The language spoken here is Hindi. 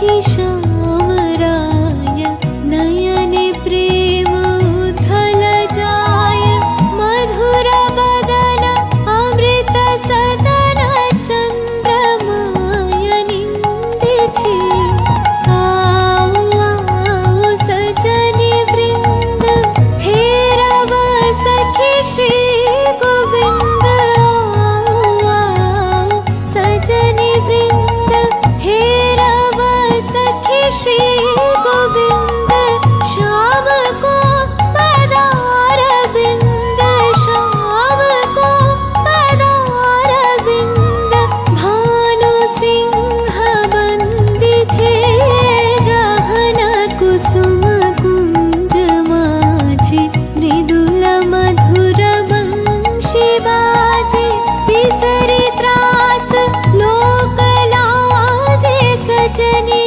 सखी श्यामराय नयने प्रेम उथल जाय मधुर बदन अमृत सदन चंद्रमाय निंदिछि आओ आओ सजनी वृंद हेरव सखी श्री गोविंद आओ आओ सजनी वृंद हेरव सखी श्री गोविंद श्याम को पदार बिंद श्याम को पदार बिंद भानु सिंह बंदी छे गहना कुसुम कुंज माझे मृदुल मधुर वंशी बाजे बिसरी त्रास लोक लाजे सजनी